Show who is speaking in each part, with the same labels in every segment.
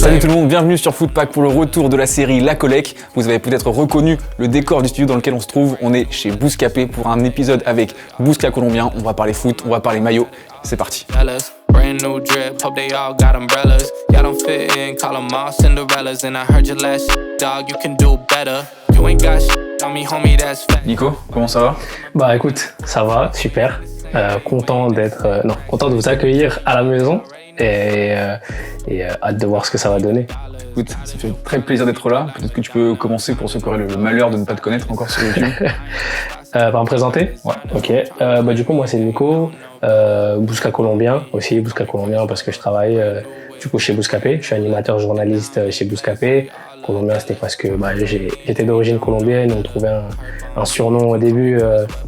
Speaker 1: Salut tout le monde, bienvenue sur Footpack pour le retour de la série La Collecte. Vous avez peut-être reconnu le décor du studio dans lequel on se trouve. On est chez Bouscapé pour un épisode avec Bousca Colombien. On va parler foot, on va parler maillot. C'est parti.
Speaker 2: Brand new drip, hope they all got umbrellas. Y'all don't fit in, call them all Cinderellas. And I heard your last dog, you can do better. You ain't got on me, homie, that's fat.
Speaker 1: Nico, comment ça va?
Speaker 3: Bah écoute, ça va, super. Content de vous accueillir à la maison et hâte de voir ce que ça va donner.
Speaker 1: Écoute, ça fait très plaisir d'être là. Peut-être que tu peux commencer pour ceux qui auraient le malheur de ne pas te connaître encore sur YouTube.
Speaker 3: Par me présenter?
Speaker 1: Ouais.
Speaker 3: Ok. Du coup, moi c'est Nico, Bousca Colombien aussi, Bousca Colombien parce que je travaille du coup chez Bouscapé. Je suis animateur journaliste chez Bouscapé. Colombien, c'était parce que j'étais d'origine colombienne. On trouvait un surnom au début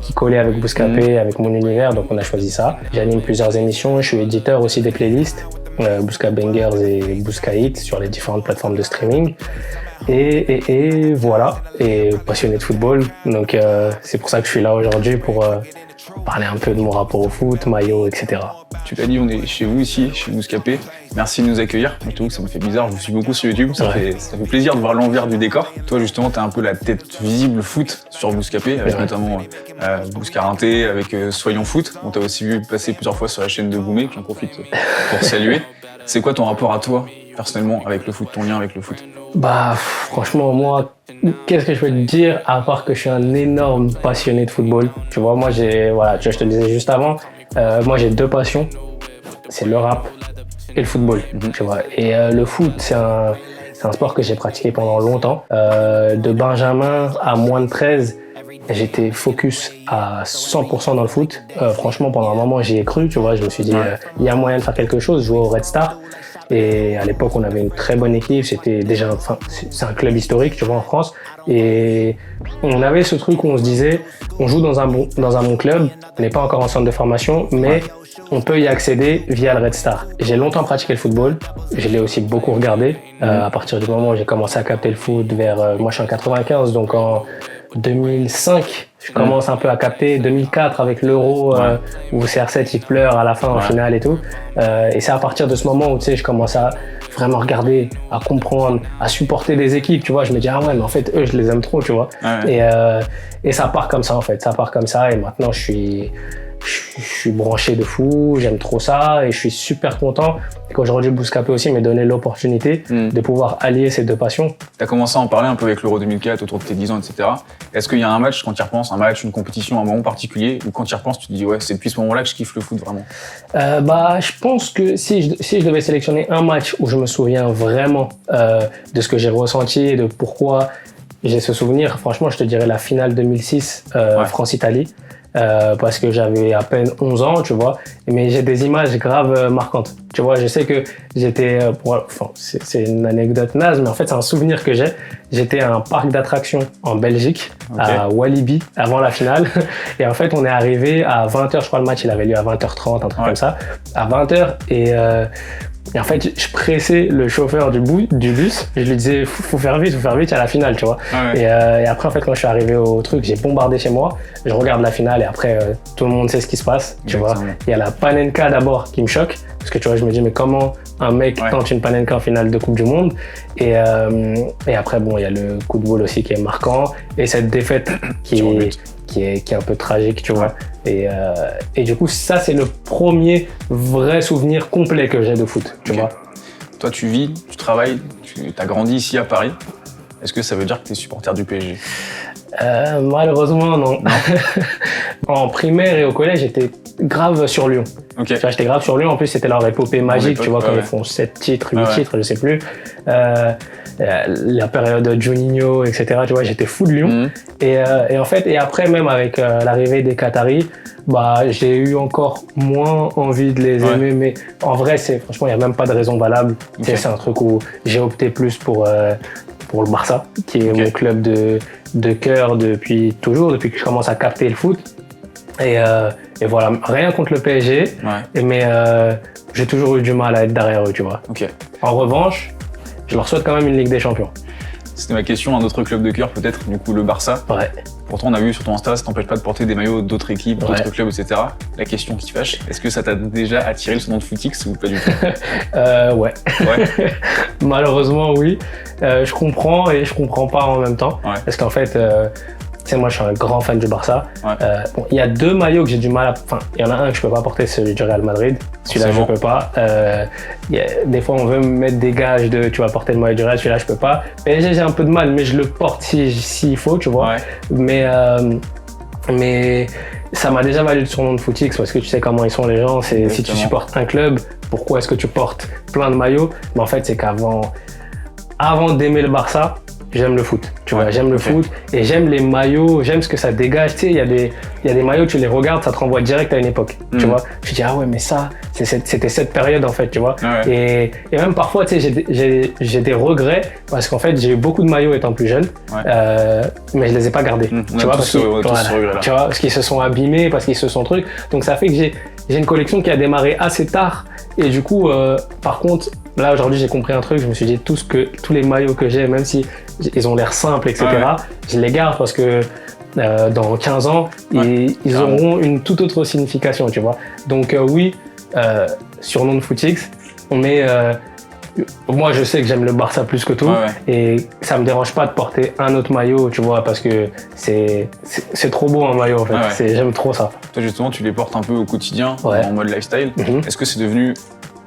Speaker 3: qui collait avec Bouscapé, avec mon univers, donc on a choisi ça. J'anime plusieurs émissions, je suis éditeur aussi des playlists, Bousca Bangers et Bousca Hits sur les différentes plateformes de streaming. Et voilà, et passionné de football, donc c'est pour ça que je suis là aujourd'hui pour parler un peu de mon rapport au foot, maillot, etc.
Speaker 1: Tu l'as dit, on est chez vous ici, chez Bouscapé. Merci de nous accueillir. Je trouve que ça me fait bizarre, je vous suis beaucoup sur YouTube. Ça fait plaisir de voir l'envers du décor. Toi, justement, t'es un peu la tête visible foot sur Bouscapé, avec notamment Bousca Rinté, avec Soyons Foot. On t'a aussi vu passer plusieurs fois sur la chaîne de Boumé, que j'en profite pour saluer. C'est quoi ton rapport à toi, personnellement, avec le foot, ton lien avec le foot?
Speaker 3: Franchement, moi, qu'est-ce que je peux te dire, à part que je suis un énorme passionné de football. Tu vois, moi, je te le disais juste avant, moi, j'ai deux passions, c'est le rap et le football, tu vois. Et le foot, c'est un sport que j'ai pratiqué pendant longtemps. De Benjamin à moins de 13, j'étais focus à 100% dans le foot. Franchement, pendant un moment, j'y ai cru, tu vois. Je me suis dit, il y a moyen de faire quelque chose, jouer au Red Star. Et à l'époque, on avait une très bonne équipe. C'est un club historique, tu vois, en France. Et on avait ce truc où on se disait, on joue dans un bon club. On n'est pas encore en centre de formation, mais on peut y accéder via le Red Star. J'ai longtemps pratiqué le football. Je l'ai aussi beaucoup regardé. À partir du moment où j'ai commencé à capter le foot moi, je suis en 95, donc en 2005, je commence un peu à capter. 2004 avec l'Euro où CR7 il pleure à la fin en finale et tout. Et c'est à partir de ce moment où je commence à vraiment regarder, à comprendre, à supporter des équipes. Tu vois, je me dis mais en fait eux je les aime trop, tu vois. Et ça part comme ça en fait. Ça part comme ça et maintenant je suis branché de fou, j'aime trop ça et je suis super content qu'aujourd'hui Bouscapé aussi m'ait donné l'opportunité de pouvoir allier ces deux passions.
Speaker 1: Tu as commencé à en parler un peu avec l'Euro 2004 autour de tes 10 ans, etc. Est-ce qu'il y a un match, quand tu y repenses, un match, une compétition, un moment particulier, où quand tu y repenses, tu te dis c'est depuis ce moment-là que je kiffe le foot vraiment?
Speaker 3: Je pense que si je devais sélectionner un match où je me souviens vraiment de ce que j'ai ressenti et de pourquoi j'ai ce souvenir, franchement je te dirais la finale 2006 France-Italie. Parce que j'avais à peine 11 ans, tu vois, mais j'ai des images graves marquantes. Tu vois, je sais que c'est une anecdote naze, mais en fait, c'est un souvenir que j'ai. J'étais à un parc d'attractions en Belgique, à Walibi, avant la finale. Et en fait, on est arrivé à 20h, je crois le match, il avait lieu à 20h30, un truc comme ça, à 20h, et en fait, je pressais le chauffeur du bus. Je lui disais, faut faire vite, il y a la finale, tu vois. Et après, en fait, quand je suis arrivé au truc, j'ai bombardé chez moi. Je regarde la finale et après, tout le monde sait ce qui se passe, tu vois. Il y a la Panenka d'abord qui me choque. Parce que tu vois, je me dis, mais comment un mec tente une Panenka en finale de Coupe du Monde? Et après, il y a le coup de boule aussi qui est marquant. Et cette défaite qui est un peu tragique, tu vois. Et du coup, ça, c'est le premier vrai souvenir complet que j'ai de foot, tu vois.
Speaker 1: Toi, tu vis, tu travailles, tu as grandi ici à Paris. Est-ce que ça veut dire que tu es supporter du PSG?
Speaker 3: Malheureusement, non. En primaire et au collège, j'étais grave sur Lyon. Tu vois, j'étais grave sur Lyon. En plus, c'était leur épopée magique, tu vois, quand ils font 7 titres, 8 titres, je sais plus. La période de Juninho, etc. Tu vois, j'étais fou de Lyon. Et en fait, et après, même avec l'arrivée des Qataris, j'ai eu encore moins envie de les aimer. Mais en vrai, franchement, il n'y a même pas de raison valable. C'est un truc où j'ai opté plus pour le Barça, qui est mon club de cœur depuis que je commence à capter le foot. Et voilà, rien contre le PSG, mais j'ai toujours eu du mal à être derrière eux, tu vois. En revanche, je leur souhaite quand même une Ligue des Champions.
Speaker 1: C'était ma question, un autre club de cœur peut-être, du coup le Barça. Pourtant, on a vu sur ton Insta, ça t'empêche pas de porter des maillots d'autres équipes,
Speaker 3: Ouais.
Speaker 1: d'autres clubs, etc. La question qui fâche, est-ce que ça t'a déjà attiré le surnom de Footix ou pas du tout?
Speaker 3: Ouais.
Speaker 1: Ouais.
Speaker 3: Malheureusement, oui. Je comprends et je comprends pas en même temps.
Speaker 1: Ouais.
Speaker 3: Parce qu'en fait, tu sais, moi, je suis un grand fan du Barça.
Speaker 1: Ouais.
Speaker 3: Bon, il y a 2 maillots que j'ai du mal à... Enfin, il y en a un que je peux pas porter, c'est celui du Real Madrid. Celui-là, je
Speaker 1: Forcément.
Speaker 3: peux pas. Des fois, on veut me mettre des gages de tu vas porter le maillot du Real, celui-là, je peux pas. PSG, j'ai un peu de mal, mais je le porte s'il faut, tu vois.
Speaker 1: Ouais.
Speaker 3: Mais ça m'a déjà valu le surnom de Footix parce que tu sais comment ils sont les gens. C'est si tu
Speaker 1: Exactement.
Speaker 3: supportes un club, pourquoi est-ce que tu portes plein de maillots? Mais en fait, c'est qu'avant d'aimer le Barça, j'aime le foot. Tu vois,
Speaker 1: Ouais,
Speaker 3: j'aime le
Speaker 1: ok.
Speaker 3: foot et j'aime les maillots, j'aime ce que ça dégage. Tu sais, il y a des maillots, tu les regardes, ça te renvoie direct à une époque. Tu vois, tu te dis ah ouais, mais ça, c'était cette période en fait, tu vois.
Speaker 1: Ouais.
Speaker 3: Et même parfois, tu sais, j'ai des regrets parce qu'en fait, j'ai eu beaucoup de maillots étant plus jeune, mais je les ai pas gardés.
Speaker 1: On
Speaker 3: Tu
Speaker 1: a
Speaker 3: vois,
Speaker 1: tous
Speaker 3: parce
Speaker 1: ce-
Speaker 3: que-
Speaker 1: on a tous
Speaker 3: voilà.
Speaker 1: ce regret-là.
Speaker 3: Tu vois, parce qu'ils se sont abîmés, parce qu'ils se sont trucs. Donc ça fait que j'ai une collection qui a démarré assez tard. Et du coup, par contre, là aujourd'hui, j'ai compris un truc. Je me suis dit tous les maillots que j'ai, même si ils ont l'air simples, etc., je les garde parce que dans 15 ans, ils auront une toute autre signification, tu vois. Donc oui, surnom de Footix, mais moi je sais que j'aime le Barça plus que tout et ça me dérange pas de porter un autre maillot, tu vois, parce que c'est trop beau un maillot en fait. J'aime trop ça.
Speaker 1: Toi justement, tu les portes un peu au quotidien, en mode lifestyle.
Speaker 3: Mhm.
Speaker 1: Est-ce que c'est devenu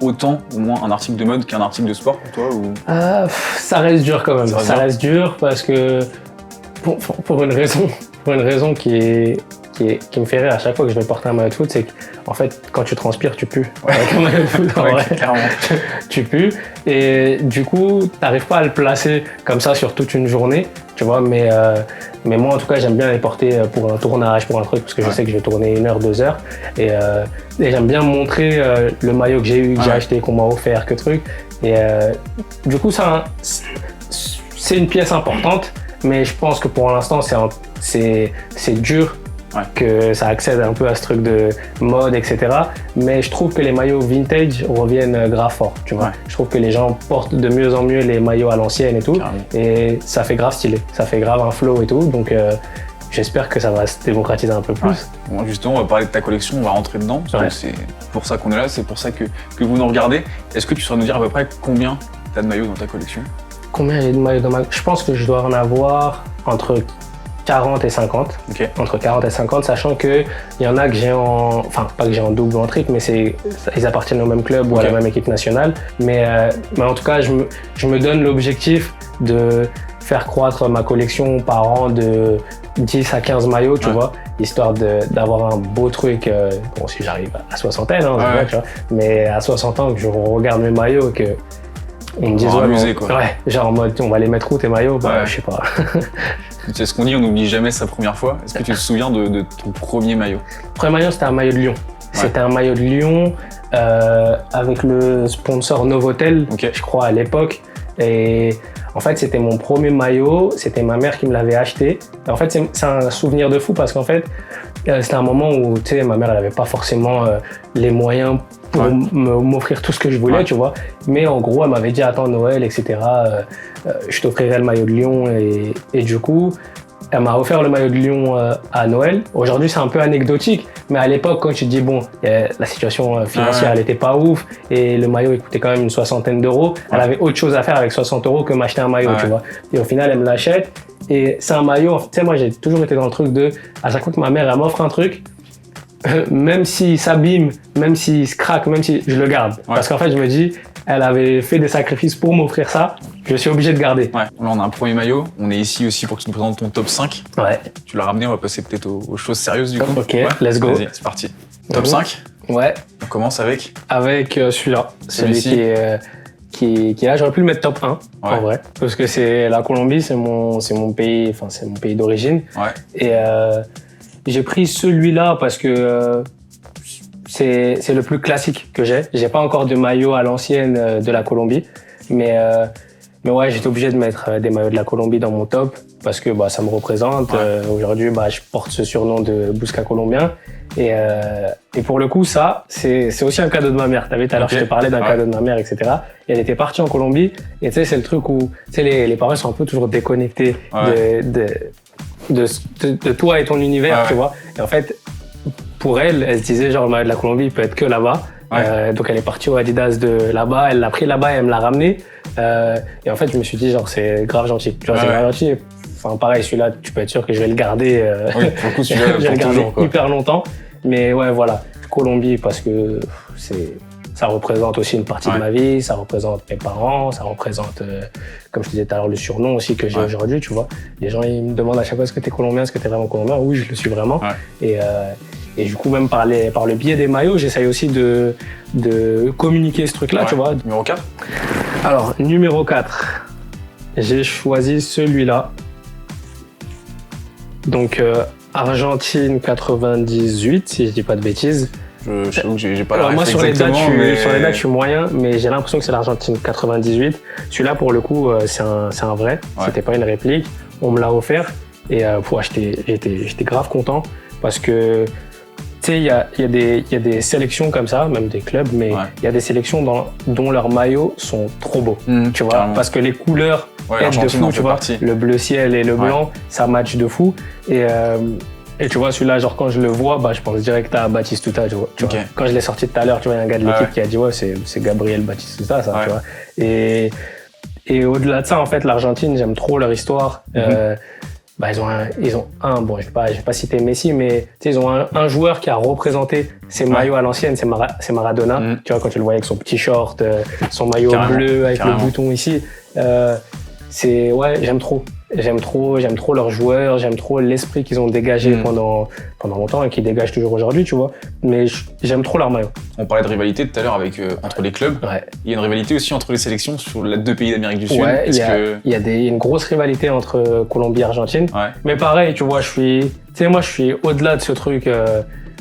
Speaker 1: autant ou moins un article de mode qu'un article de sport pour toi ou...
Speaker 3: Ça reste dur quand même.
Speaker 1: Ça reste
Speaker 3: Ça
Speaker 1: dur.
Speaker 3: reste dur parce que pour une raison qui me fait rire à chaque fois que je vais porter un maillot de foot, c'est qu'en fait, quand tu transpires, tu pues. Avec un maillot de foot, en vrai,
Speaker 1: clairement.
Speaker 3: tu pues. Et du coup, t'arrives pas à le placer comme ça sur toute une journée, tu vois. Mais moi, en tout cas, j'aime bien les porter pour un tournage, pour un truc, parce que je sais que je vais tourner 1 heure, 2 heures. Et j'aime bien montrer le maillot que j'ai eu, que j'ai acheté, qu'on m'a offert, que truc. Et du coup, c'est une pièce importante, mais je pense que pour l'instant, c'est dur que ça accède un peu à ce truc de mode, etc. Mais je trouve que les maillots vintage reviennent grave fort, tu vois. Je trouve que les gens portent de mieux en mieux les maillots à l'ancienne et tout.
Speaker 1: Carrément.
Speaker 3: Et ça fait grave stylé, ça fait grave un flow et tout. Donc j'espère que ça va se démocratiser un peu plus.
Speaker 1: Bon, justement, on va parler de ta collection, on va rentrer dedans, parce que c'est pour ça qu'on est là, c'est pour ça que vous nous regardez. Est-ce que tu saurais nous dire à peu près combien tu as de maillots dans ta collection?
Speaker 3: Combien j'ai de maillots dans ma... Je pense que je dois en avoir entre 40 et 50.
Speaker 1: Ok.
Speaker 3: Entre 40 et 50, sachant qu'il y en a que j'ai en... Enfin, pas que j'ai en double ou en triple, mais ils appartiennent au même club ou à la même équipe nationale. Mais en tout cas, je me donne l'objectif de faire croître ma collection par an de 10 à 15 maillots, tu vois, histoire d'avoir un beau truc. Bon, si j'arrive à soixantaine, hein, c'est vrai, tu vois, mais à 60 ans, que je regarde mes maillots et que on me dise
Speaker 1: amuser, quoi.
Speaker 3: Ouais, genre en mode on va les mettre où tes maillots, bah je sais pas.
Speaker 1: Tu sais ce qu'on dit, on n'oublie jamais sa première fois. Est-ce que tu te souviens de ton premier maillot?
Speaker 3: Le premier maillot, c'était un maillot de Lyon. C'était un maillot de Lyon avec le sponsor Novotel, je crois, à l'époque. Et en fait, c'était mon premier maillot. C'était ma mère qui me l'avait acheté. Et en fait, c'est un souvenir de fou parce qu'en fait, c'était un moment où, tu sais, ma mère, elle avait pas forcément les moyens pour m'offrir tout ce que je voulais, tu vois. Mais en gros, elle m'avait dit, attends, Noël, etc., je t'offrirai le maillot de Lyon. Et du coup, elle m'a offert le maillot de Lyon à Noël. Aujourd'hui, c'est un peu anecdotique, mais à l'époque, quand tu te dis, bon, la situation financière, elle était pas ouf, et le maillot, il coûtait quand même une 60aine d'euros, elle avait autre chose à faire avec 60 euros que m'acheter un maillot, tu vois. Et au final, elle me l'achète, et c'est un maillot, tu sais, moi, j'ai toujours été dans le truc de, à chaque fois que ma mère, elle m'offre un truc, même s'il s'abîme, même s'il se craque, même si je le garde. Parce qu'en fait, je me dis, elle avait fait des sacrifices pour m'offrir ça, je suis obligé de garder.
Speaker 1: Ouais, là on a un premier maillot, on est ici aussi pour que tu nous présentes ton top 5.
Speaker 3: Ouais.
Speaker 1: Tu l'as ramené, on va passer peut-être aux choses sérieuses du coup.
Speaker 3: Ok, let's go.
Speaker 1: Vas-y, c'est parti. Top 5,
Speaker 3: Ouais.
Speaker 1: on commence avec
Speaker 3: Avec celui-là, celui
Speaker 1: Celui-ci.
Speaker 3: qui est là, j'aurais pu le mettre top 1 en vrai, parce que c'est la Colombie, c'est mon pays, enfin c'est mon pays d'origine. Et j'ai pris celui-là parce que c'est le plus classique que j'ai. J'ai pas encore de maillot à l'ancienne de la Colombie, mais ouais, j'étais obligé de mettre des maillots de la Colombie dans mon top parce que ça me représente. Aujourd'hui, je porte ce surnom de Bousca colombien. Et pour le coup, ça, c'est aussi un cadeau de ma mère. T'as vu, tout à l'heure, je te parlais d'un cadeau de ma mère, etc. Et elle était partie en Colombie. Et tu sais, c'est le truc où, tu sais, les parents sont un peu toujours déconnectés de toi et ton univers, tu vois. Et en fait, pour elle se disait genre le maillot de la Colombie il peut être que là-bas. Donc elle est partie au Adidas de là-bas, elle l'a pris là-bas et elle me l'a ramené. Et en fait, je me suis dit genre c'est grave gentil. Tu vois, c'est grave gentil. Enfin pareil, celui-là, tu peux être sûr que je vais le garder.
Speaker 1: Oui, pour le coup, celui-là,
Speaker 3: je vais le garder
Speaker 1: toujours, quoi.
Speaker 3: hyper longtemps. Mais ouais, voilà, Colombie parce que ça représente aussi une partie de ma vie, ça représente mes parents, ça représente, comme je te disais tout à l'heure, le surnom aussi que j'ai aujourd'hui, tu vois. Les gens, ils me demandent à chaque fois, est-ce que t'es colombien, est-ce que t'es vraiment colombien? Oui, je le suis vraiment. Et du coup, même par le biais des maillots, j'essaye aussi de communiquer ce truc-là, tu vois.
Speaker 1: Numéro 4?
Speaker 3: Alors, numéro 4, j'ai choisi celui-là. Donc, Argentine 98, si je dis pas de bêtises.
Speaker 1: Je t'avoue que j'ai pas la
Speaker 3: moi,
Speaker 1: ref
Speaker 3: sur les dates,
Speaker 1: mais...
Speaker 3: je suis moyen, mais j'ai l'impression que c'est l'Argentine 98. Celui-là, pour le coup, c'est un vrai. C'était pas une réplique. On me l'a offert et j'étais grave content parce que tu sais, il y a des sélections comme ça, même des clubs, mais il y a des sélections dont leurs maillots sont trop beaux, tu vois,
Speaker 1: carrément.
Speaker 3: parce que les couleurs aident de fou, tu vois. Le bleu ciel et le blanc, ça match de fou. Et tu vois, celui-là, genre, quand je le vois, je pense direct à Batistuta, tu vois. Quand je l'ai sorti tout à l'heure, tu vois, il y a un gars de l'équipe qui a dit, c'est Gabriel Batistuta, ça, tu vois. Et au-delà de ça, en fait, l'Argentine, j'aime trop leur histoire. Ils ont un, bon, je vais pas citer Messi, mais ils ont un joueur qui a représenté ces maillots à l'ancienne, c'est Maradona. Tu vois, quand tu le voyais avec son petit short, son maillot bleu avec le bouton ici, j'aime trop. J'aime trop leurs joueurs, j'aime trop l'esprit qu'ils ont dégagé pendant longtemps et qu'ils dégagent toujours aujourd'hui, tu vois. Mais j'aime trop leur maillot.
Speaker 1: On parlait de rivalité tout à l'heure entre les clubs. Il y a une rivalité aussi entre les sélections sur les deux pays d'Amérique du Sud.
Speaker 3: Il y a une grosse rivalité entre Colombie et Argentine. Mais pareil, tu vois, moi je suis au-delà de ce truc.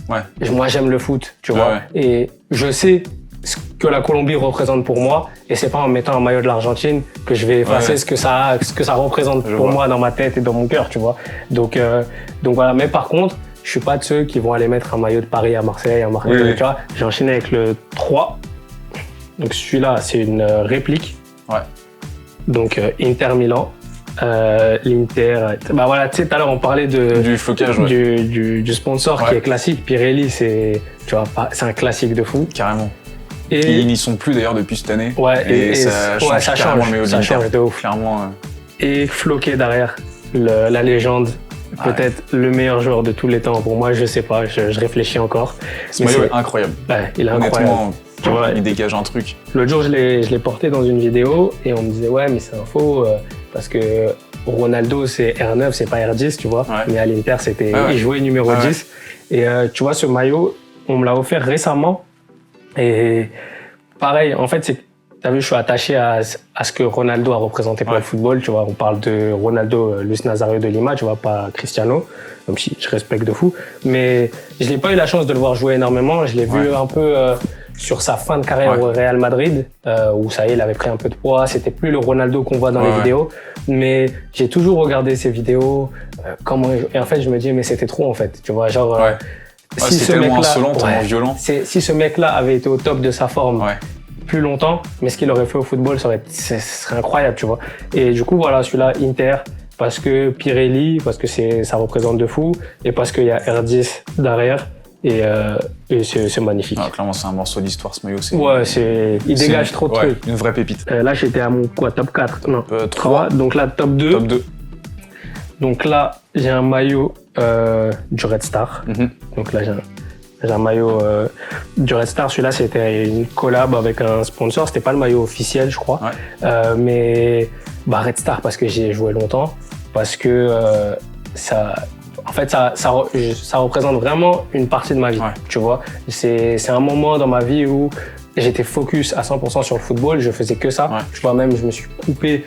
Speaker 3: Moi j'aime le foot, tu vois. Et je sais ce que la Colombie représente pour moi, et c'est pas en mettant un maillot de l'Argentine que je vais effacer ce que ça représente pour moi dans ma tête et dans mon cœur, tu vois. Donc voilà. Mais par contre, je suis pas de ceux qui vont aller mettre un maillot de Paris à Marseille, tu vois. J'ai enchaîné avec le 3. Donc celui-là, c'est une réplique. Donc Inter Milan. L'Inter. Voilà, tu sais, tout à l'heure on parlait
Speaker 1: du flocage,
Speaker 3: du sponsor qui est classique. Pirelli, c'est un classique de fou.
Speaker 1: Carrément.
Speaker 3: Et
Speaker 1: ils n'y sont plus d'ailleurs depuis cette année.
Speaker 3: Et
Speaker 1: ça change le maillot de l'Inter.
Speaker 3: Ça change de ouf.
Speaker 1: Clairement.
Speaker 3: Et floqué derrière, la légende, peut-être le meilleur joueur de tous les temps. Pour moi, je sais pas, je réfléchis encore.
Speaker 1: Ce maillot est incroyable.
Speaker 3: Il est incroyable.
Speaker 1: Tu vois, il dégage un truc.
Speaker 3: L'autre jour, je l'ai porté dans une vidéo et on me disait mais c'est un faux parce que Ronaldo c'est R9, c'est pas R10, tu vois. Mais à l'Inter, il jouait numéro 10. Et tu vois, ce maillot, on me l'a offert récemment. Et pareil, en fait, t'as vu, je suis attaché à ce que Ronaldo a représenté pour le football. Tu vois, on parle de Ronaldo, Luis Nazario de Lima, tu vois, pas Cristiano, même si je respecte de fou. Mais je n'ai pas eu la chance de le voir jouer énormément. Je l'ai vu un peu sur sa fin de carrière au Real Madrid, où ça y est, il avait pris un peu de poids. C'était plus le Ronaldo qu'on voit dans les vidéos. Mais j'ai toujours regardé ses vidéos. Et en fait, je me dis, mais c'était trop, en fait. Tu vois, genre...
Speaker 1: si c'est tellement insolent, tellement violent.
Speaker 3: Si ce mec-là avait été au top de sa forme plus longtemps, mais ce qu'il aurait fait au football, ce serait incroyable, tu vois. Et du coup, voilà, celui-là, Inter, parce que Pirelli, parce que ça représente de fou, et parce qu'il y a R10 derrière, et c'est magnifique.
Speaker 1: Clairement, c'est un morceau d'histoire, ce maillot.
Speaker 3: Il dégage trop de trucs.
Speaker 1: Une vraie pépite.
Speaker 3: Là, j'étais à mon top 4, non,
Speaker 1: 3.
Speaker 3: Donc là, top 2.
Speaker 1: Top 2.
Speaker 3: Donc là, j'ai un maillot du Red Star. Donc là, j'ai un maillot du Red Star. Celui-là, c'était une collab avec un sponsor. C'était pas le maillot officiel, je crois. Mais Red Star parce que j'y ai joué longtemps. Parce que ça représente vraiment une partie de ma vie. Tu vois, c'est un moment dans ma vie où j'étais focus à 100% sur le football, je faisais que ça. Tu vois, même je me suis coupé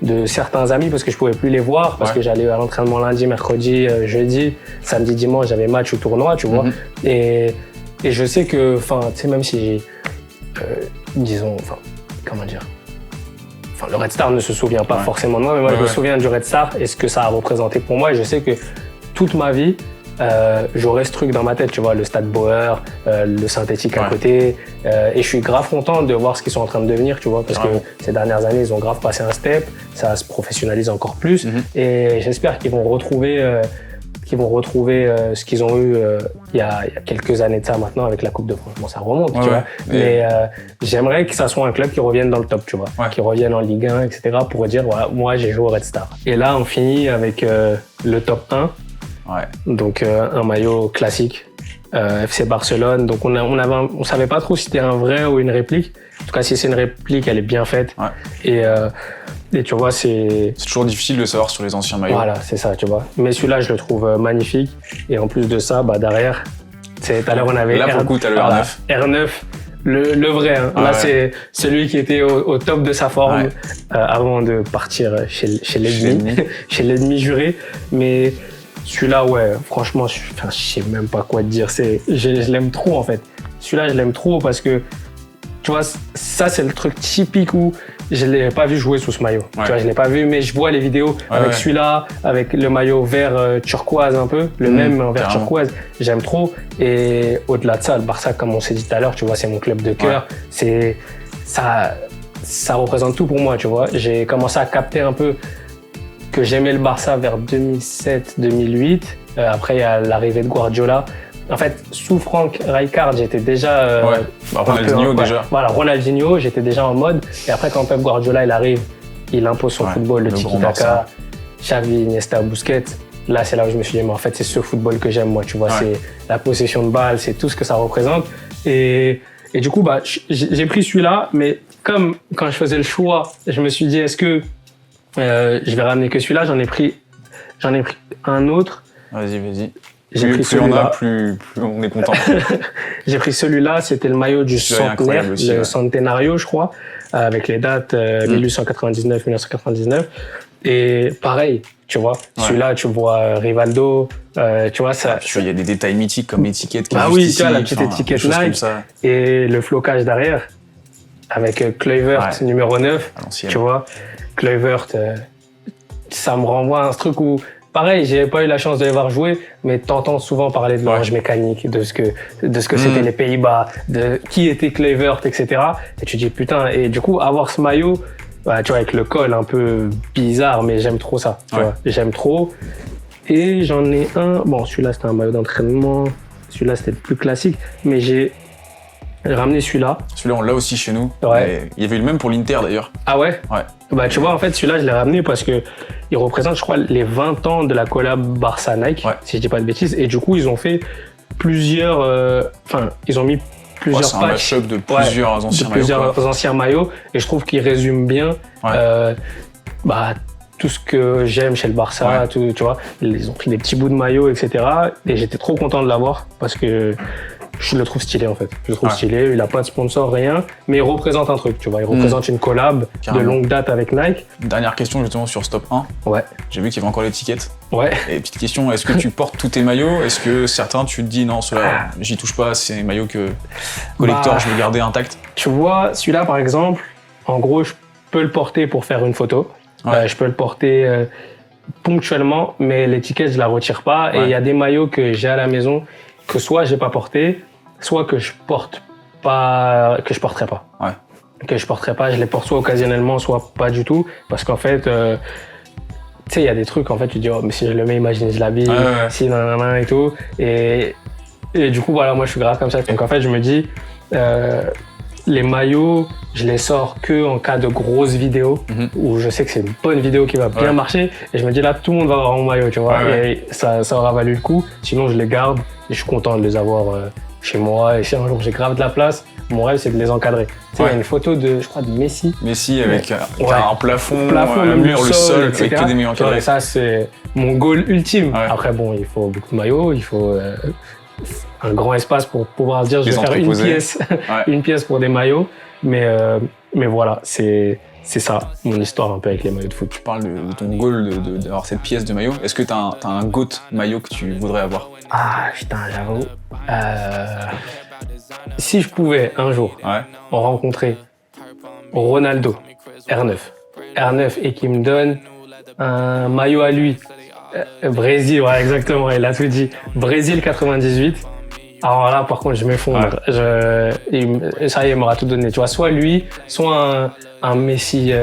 Speaker 3: de certains amis parce que je pouvais plus les voir, parce que j'allais à l'entraînement lundi, mercredi, jeudi, samedi, dimanche, j'avais match ou tournoi, tu vois. Et je sais que, tu sais, même si, le Red Star ne se souvient pas forcément de moi, mais moi je me souviens du Red Star et ce que ça a représenté pour moi. Et je sais que toute ma vie, j'aurais ce truc dans ma tête, tu vois, le Stade Bauer, le synthétique à côté. Et je suis grave content de voir ce qu'ils sont en train de devenir, tu vois, parce que ces dernières années, ils ont grave passé un step, ça se professionnalise encore plus. Et j'espère qu'ils vont retrouver ce qu'ils ont eu il y a quelques années de ça maintenant avec la Coupe de France. Bon, ça remonte, tu vois. Mais j'aimerais que ça soit un club qui revienne dans le top, tu vois. Qui revienne en Ligue 1, etc. pour dire, voilà, moi, j'ai joué au Red Star. Et là, on finit avec le top 1. Donc, un maillot classique. FC Barcelone. Donc, on savait pas trop si c'était un vrai ou une réplique. En tout cas, si c'est une réplique, elle est bien faite. Et tu vois, c'est
Speaker 1: toujours difficile de savoir sur les anciens maillots.
Speaker 3: Voilà, c'est ça, tu vois. Mais celui-là, je le trouve magnifique. Et en plus de ça, derrière, tout à l'heure, on avait
Speaker 1: là, pour le coup, t'as le R9.
Speaker 3: R9, le vrai. Hein. Là, c'est celui qui était au top de sa forme avant de partir chez l'ennemi, chez l'ennemi juré. Mais celui-là, franchement, je sais même pas quoi te dire. Je l'aime trop, en fait. Celui-là, je l'aime trop parce que, tu vois, ça, c'est le truc typique où je l'ai pas vu jouer sous ce maillot. Tu vois, je l'ai pas vu, mais je vois les vidéos avec celui-là, avec le maillot vert turquoise un peu, le même en vert turquoise. J'aime trop. Et au-delà de ça, le Barça, comme on s'est dit tout à l'heure, tu vois, c'est mon club de cœur. Ça représente tout pour moi, tu vois. J'ai commencé à capter un peu que j'aimais le Barça vers 2007-2008. Après, il y a l'arrivée de Guardiola. En fait, sous Franck Rijkaard, j'étais déjà...
Speaker 1: Ronaldinho déjà.
Speaker 3: Voilà, Ronaldinho, j'étais déjà en mode. Et après, quand Pep Guardiola il arrive, il impose son football, le tiki-taka, Xavi, Iniesta, Busquets. Là, c'est là où je me suis dit, mais en fait, c'est ce football que j'aime, moi. Tu vois, c'est la possession de balle, c'est tout ce que ça représente. Et du coup, j'ai pris celui-là, mais comme quand je faisais le choix, je me suis dit, est-ce que je vais ramener que celui-là? J'en ai pris un autre.
Speaker 1: Vas-y.
Speaker 3: Plus on a,
Speaker 1: plus on est content.
Speaker 3: J'ai pris celui-là, c'était le maillot du centenaire, le Centenario, je crois, avec les dates 1899-1999. Et pareil, tu vois, celui-là, tu vois Rivaldo, tu vois ça.
Speaker 1: Il y a des détails mythiques comme l'étiquette qui est
Speaker 3: juste ici, tu vois, la petite étiquette Nike et le flocage derrière avec Kluivert numéro 9, tu vois. Kluivert, ça me renvoie à un truc où pareil, j'ai pas eu la chance de les voir jouer, mais t'entends souvent parler de l'orange mécanique, de ce que c'était les Pays-Bas, de qui était Kluivert, etc. Et tu dis putain, et du coup, avoir ce maillot, tu vois, avec le col un peu bizarre, mais j'aime trop ça, tu vois. J'aime trop. Et j'en ai un, bon, celui-là c'était un maillot d'entraînement, celui-là c'était le plus classique, mais j'ai ramené celui-là.
Speaker 1: Celui-là, on l'a aussi chez nous. Il y avait eu le même pour l'Inter d'ailleurs.
Speaker 3: Ah ouais? Tu vois, en fait, celui-là, je l'ai ramené parce que il représente, je crois, les 20 ans de la collab Barça-Nike, si je dis pas de bêtises. Et du coup, ils ont fait plusieurs... ils ont mis plusieurs
Speaker 1: patchs. C'est un match-up de plusieurs
Speaker 3: anciens maillots. Et je trouve qu'ils résument bien tout ce que j'aime chez le Barça, tu vois. Ils ont pris des petits bouts de maillot, etc. Et j'étais trop content de l'avoir parce que je le trouve stylé en fait. Je le trouve stylé, il a pas de sponsor, rien, mais il représente un truc, tu vois. Il représente une collab de longue date avec Nike.
Speaker 1: Dernière question justement sur ce top 1. J'ai vu qu'il y avait encore l'étiquette. Et petite question, est-ce que tu portes tous tes maillots? Est-ce que certains tu te dis non, ceux-là j'y touche pas, c'est des maillots que collector je veux garder intact? Tu
Speaker 3: vois, celui-là par exemple, en gros je peux le porter pour faire une photo. Je peux le porter ponctuellement, mais l'étiquette je la retire pas. Et il y a des maillots que j'ai à la maison que soit j'ai pas porté, soit que je porterai pas. Que je porterai pas, je les porte soit occasionnellement, soit pas du tout. Parce qu'en fait, tu sais, il y a des trucs, en fait, tu dis, oh, mais si je le mets, imagine, je l'habille, si, nanana et tout. Et du coup, voilà, moi, je suis grave comme ça. Donc, en fait, je me dis, les maillots, je les sors que en cas de grosse vidéo, où je sais que c'est une bonne vidéo qui va bien marcher. Et je me dis, là, tout le monde va avoir mon maillot, tu vois. Et ça aura valu le coup. Sinon, je les garde et je suis content de les avoir chez moi. Et si un jour j'ai grave de la place, mon rêve, c'est de les encadrer. Tu sais, il y a une photo de Messi.
Speaker 1: Messi avec un plafond, un mur, le sol, etc. Avec que des maillots encadrés.
Speaker 3: Ça, c'est mon goal ultime. Après, bon, il faut beaucoup de maillots, il faut un grand espace pour pouvoir dire, je vais faire une pièce pour des maillots. Mais voilà, c'est ça, mon histoire un peu avec les maillots de foot.
Speaker 1: Tu parles de ton goal d'avoir cette pièce de maillot. Est-ce que t'as un GOAT maillot que tu voudrais avoir?
Speaker 3: Ah putain, j'avoue. Si je pouvais un jour rencontrer Ronaldo, R9, et qu'il me donne un maillot à lui Brésil, ouais, exactement, il a tout dit. Brésil 98. Alors là, par contre, je m'effondre. Ça y est, il m'aura tout donné. Tu vois, soit lui, soit un Messi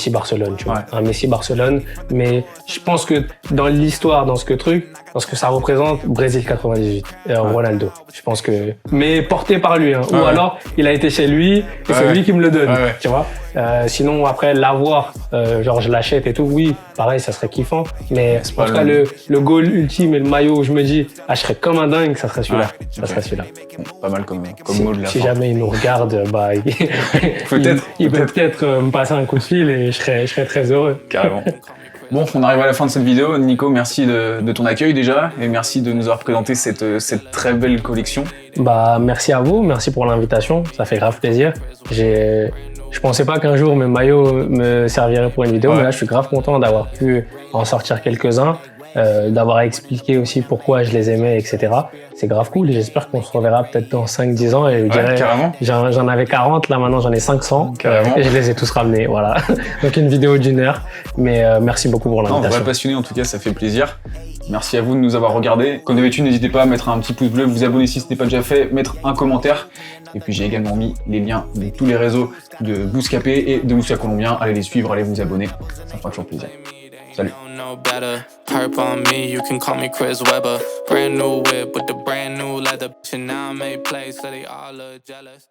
Speaker 3: Barcelone, tu vois.
Speaker 1: Ouais.
Speaker 3: Un Messi Barcelone. Mais je pense que dans l'histoire, dans ce que ça représente, Brésil 98, Ronaldo. Je pense que, mais porté par lui, hein. Ou alors, il a été chez lui, et c'est lui qui me le donne, tu vois. Sinon, après, l'avoir, genre, je l'achète et tout, oui, pareil, ça serait kiffant. Mais en tout cas, le goal ultime et le maillot où je me dis, je serais comme un dingue, ça serait celui-là. Ça serait celui-là.
Speaker 1: Bon, pas mal comme mot de la
Speaker 3: Si
Speaker 1: fin.
Speaker 3: jamais il nous regarde, bah, il peut peut-être me passer un coup de fil et je serais très heureux.
Speaker 1: Carrément. Bon, on arrive à la fin de cette vidéo. Nico, merci de ton accueil déjà et merci de nous avoir présenté cette très belle collection.
Speaker 3: Bah, merci à vous, merci pour l'invitation, ça fait grave plaisir. Je pensais pas qu'un jour mes maillots me serviraient pour une vidéo, mais là je suis grave content d'avoir pu en sortir quelques-uns, d'avoir expliqué aussi pourquoi je les aimais, etc. C'est grave cool et j'espère qu'on se reverra peut-être dans 5-10 ans et je dirais,
Speaker 1: carrément.
Speaker 3: J'en avais 40, là maintenant j'en ai 500
Speaker 1: Carrément.
Speaker 3: et je les ai tous ramenés, voilà. Donc une vidéo d'1 heure, mais merci beaucoup pour l'invitation.
Speaker 1: Vrai passionné en tout cas, ça fait plaisir. Merci à vous de nous avoir regardés. Comme d'habitude, n'hésitez pas à mettre un petit pouce bleu, vous abonner si ce n'est pas déjà fait, mettre un commentaire. Et puis j'ai également mis les liens de tous les réseaux de Bouscapé et de Moussa Colombien. Allez les suivre, allez vous abonner, ça fera toujours plaisir. Salut.
Speaker 2: Know better. Harp on me, you can call me Chris Webber. Brand new whip with the brand new leather. And now I make plays, so they all look jealous.